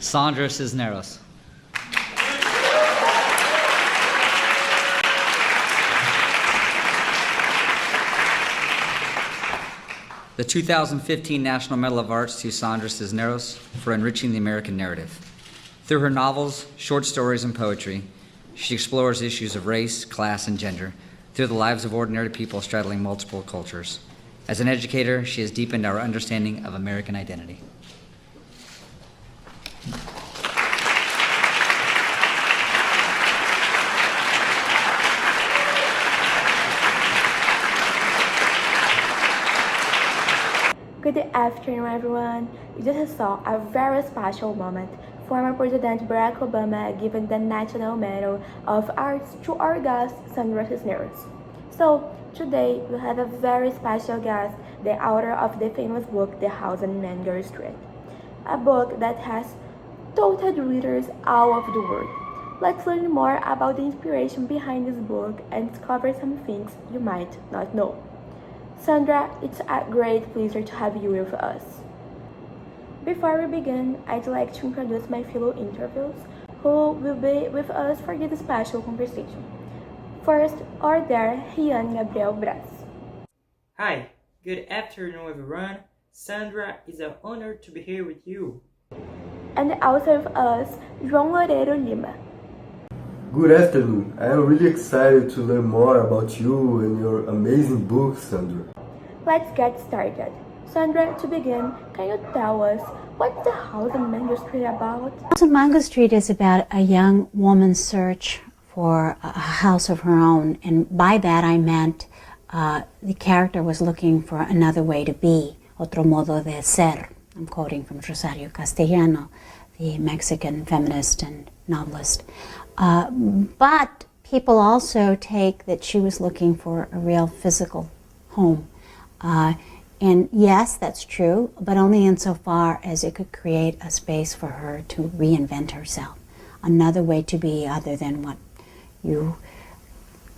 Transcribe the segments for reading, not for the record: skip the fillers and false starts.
Sandra Cisneros. The 2015 National Medal of Arts to Sandra Cisneros for enriching the American narrative. Through her novels, short stories, and poetry, she explores issues of race, class, and gender through the lives of ordinary people straddling multiple cultures. As an educator, she has deepened our understanding of American identity. Good afternoon, everyone. You just saw a very special moment. Former President Barack Obama giving the National Medal of Arts to our guest, Sandra Cisneros. So, today we have a very special guest, the author of the famous book, The House on Mango Street. A book that has touched readers all over the world. Let's learn more about the inspiration behind this book and discover some things you might not know. Sandra, it's a great pleasure to have you with us. Before we begin, I'd like to introduce my fellow interviews who will be with us for this special conversation. First, are there Rian Gabriel Braz. Hi, good afternoon everyone. Sandra, it's an honor to be here with you. And also with us, João Loureiro Lima. Good afternoon. I am really excited to learn more about you and your amazing book, Sandra. Let's get started. Sandra, to begin, can you tell us what's the House on Mango Street about? House on Mango Street is about a young woman's search for a house of her own, and by that I meant the character was looking for another way to be, otro modo de ser. I'm quoting from Rosario Castellano, the Mexican feminist and novelist. But people also take that she was looking for a real physical home. And yes, that's true, but only insofar as it could create a space for her to reinvent herself. Another way to be other than what you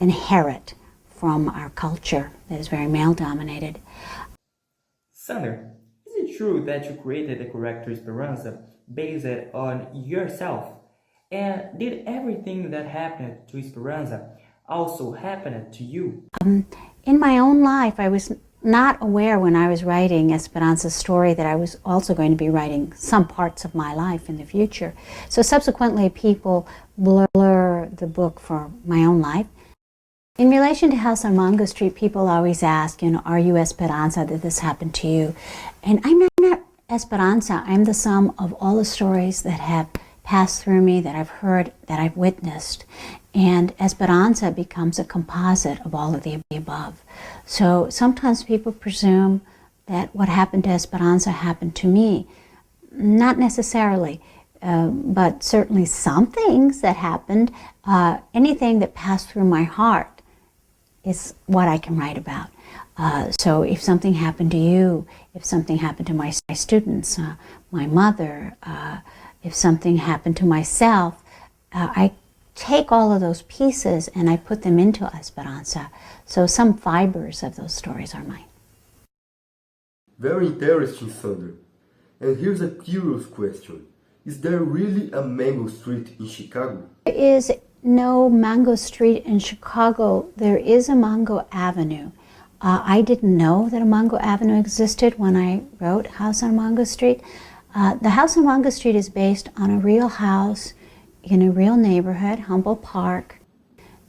inherit from our culture that is very male-dominated. Sandra, is it true that you created the character Esperanza based on yourself? And did everything that happened to Esperanza also happen to you? In my own life, I was not aware when I was writing Esperanza's story that I was also going to be writing some parts of my life in the future. So subsequently, people blur the book for my own life. In relation to House on Mango Street, people always ask, are you Esperanza? Did this happen to you? And I'm not Esperanza. I'm the sum of all the stories that have passed through me, that I've heard, that I've witnessed. And Esperanza becomes a composite of all of the above. So sometimes people presume that what happened to Esperanza happened to me. Not necessarily, but certainly some things that happened, anything that passed through my heart is what I can write about. So if something happened to you, if something happened to my students, my mother, if something happened to myself, I take all of those pieces and I put them into Esperanza. So some fibers of those stories are mine. Very interesting, Sandra. And here's a curious question. Is there really a Mango Street in Chicago? There is no Mango Street in Chicago. There is a Mango Avenue. I didn't know that a Mango Avenue existed when I wrote House on Mango Street. The House on Mango Street is based on a real house in a real neighborhood, Humboldt Park,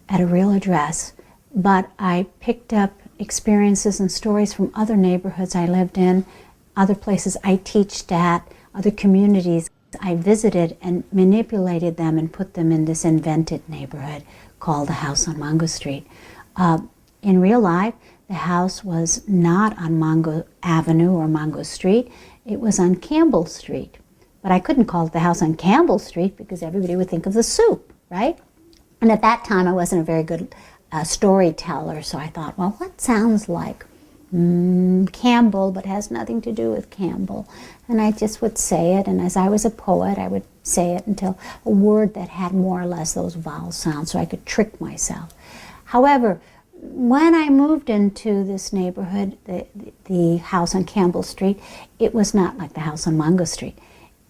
at a real address. But I picked up experiences and stories from other neighborhoods I lived in, other places I teached at, other communities I visited, and manipulated them and put them in this invented neighborhood called the House on Mango Street. In real life, the house was not on Mango Avenue or Mango Street. It was on Campbell Street. But I couldn't call it the House on Campbell Street because everybody would think of the soup, right? And at that time, I wasn't a very good storyteller, so I thought, well, what sounds like Campbell but has nothing to do with Campbell? And I just would say it, and as I was a poet, I would say it until a word that had more or less those vowel sounds so I could trick myself. However, when I moved into this neighborhood, the house on Campbell Street, it was not like the house on Mango Street.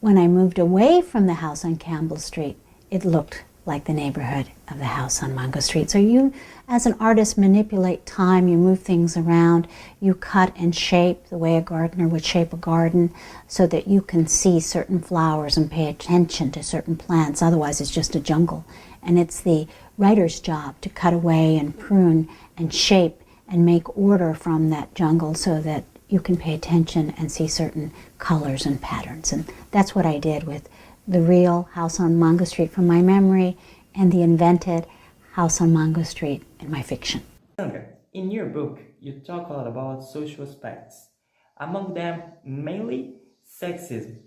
when I moved away from the house on Campbell Street, it looked like the neighborhood of the house on Mungo Street. So you, as an artist, manipulate time, you move things around, you cut and shape the way a gardener would shape a garden so that you can see certain flowers and pay attention to certain plants. Otherwise, it's just a jungle. And it's the writer's job to cut away and prune and shape and make order from that jungle so that you can pay attention and see certain colors and patterns. And that's what I did with the real house on Mungo Street from my memory and the invented house on Mungo Street in my fiction. Sandra, in your book, you talk a lot about social aspects, among them mainly sexism.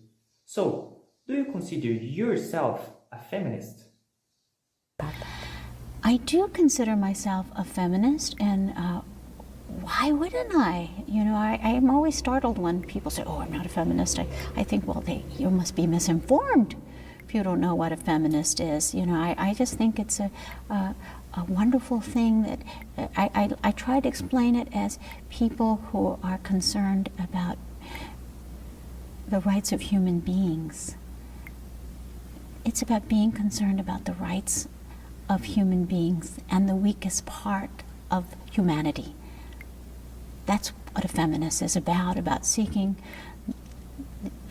So, do you consider yourself a feminist? I do consider myself a feminist, and why wouldn't I? You know, I am always startled when people say, oh, I'm not a feminist. I think, well, you must be misinformed if you don't know what a feminist is. You know, I just think it's a wonderful thing that I try to explain it as people who are concerned about the rights of human beings. It's about being concerned about the rights of human beings and the weakest part of humanity. That's what a feminist is about seeking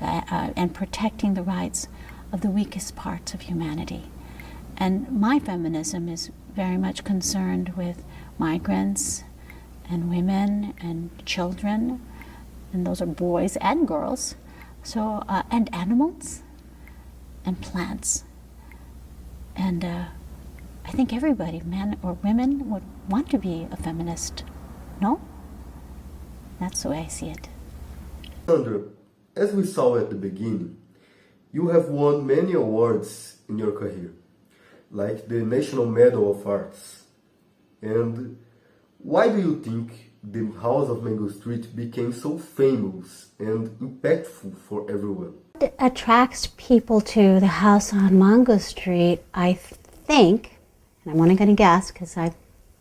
and protecting the rights of the weakest parts of humanity. And my feminism is very much concerned with migrants and women and children, and those are boys and girls, so and animals and plants. And I think everybody, men or women, would want to be a feminist, no? That's the way I see it. Sandra, as we saw at the beginning, you have won many awards in your career, like the National Medal of Arts. And why do you think the House of Mango Street became so famous and impactful for everyone? What attracts people to the house on Mungo Street, I think, and I'm only going to guess because I'm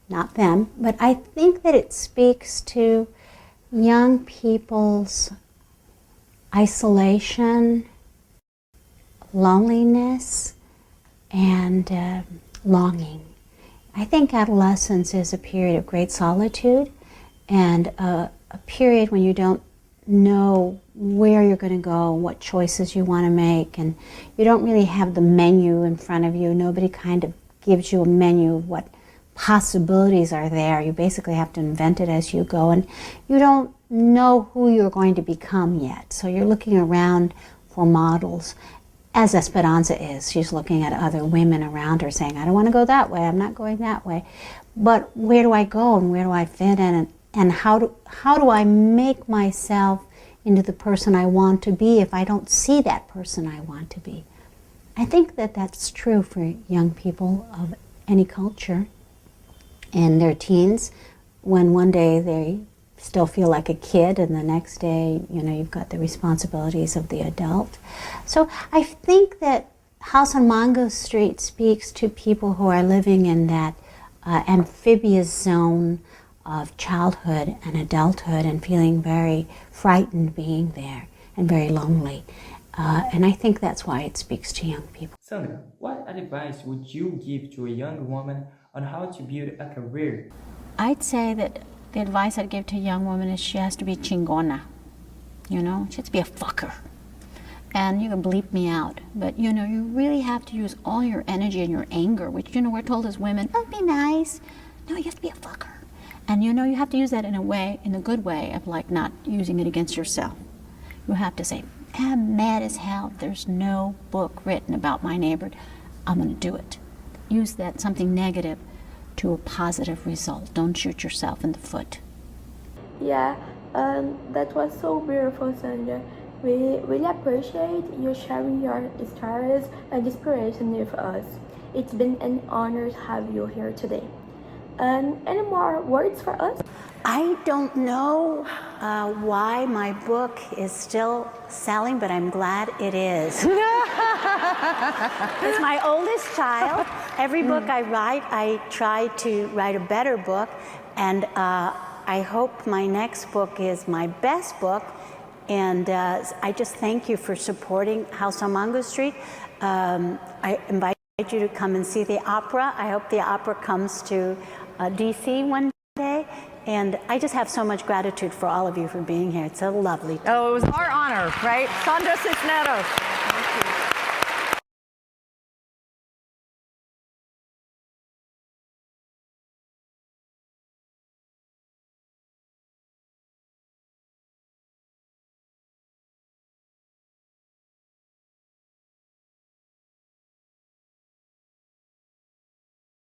not them, but I think that it speaks to young people's isolation, loneliness, and longing. I think adolescence is a period of great solitude and a period when you don't know where you're going to go, what choices you want to make, and you don't really have the menu in front of you. Nobody kind of gives you a menu of what possibilities are there. You basically have to invent it as you go, and you don't know who you're going to become yet. So you're looking around for models, as Esperanza is. She's looking at other women around her saying, I don't want to go that way, I'm not going that way. But where do I go and where do I fit in, and how do I make myself into the person I want to be if I don't see that person I want to be? I think that that's true for young people of any culture in their teens, when one day they still feel like a kid and the next day, you know, you've got the responsibilities of the adult. So I think that House on Mungo Street speaks to people who are living in that amphibious zone of childhood and adulthood and feeling very frightened being there and very lonely. And I think that's why it speaks to young people. Sandra, what advice would you give to a young woman on how to build a career? I'd say that the advice I'd give to a young woman is she has to be chingona. You know, she has to be a fucker. And you can bleep me out, but you know, you really have to use all your energy and your anger, which, you know, we're told as women, oh, be nice. No, you have to be a fucker. And you know, you have to use that in a way, in a good way of like not using it against yourself. You have to say, I'm mad as hell. There's no book written about my neighborhood. I'm gonna do it. Use that something negative to a positive result. Don't shoot yourself in the foot. Yeah, that was so beautiful, Sandra. We really appreciate you sharing your stories and inspiration with us. It's been an honor to have you here today. Any more words for us? I don't know why my book is still selling, but I'm glad it is. It's my oldest child. Every book I write, I try to write a better book, and I hope my next book is my best book, And I just thank you for supporting House on Mango Street. I invite you to come and see the opera. I hope the opera comes to DC one day. And I just have so much gratitude for all of you for being here. It's so lovely. Oh, it was our honor, right? Sandra Cisneros.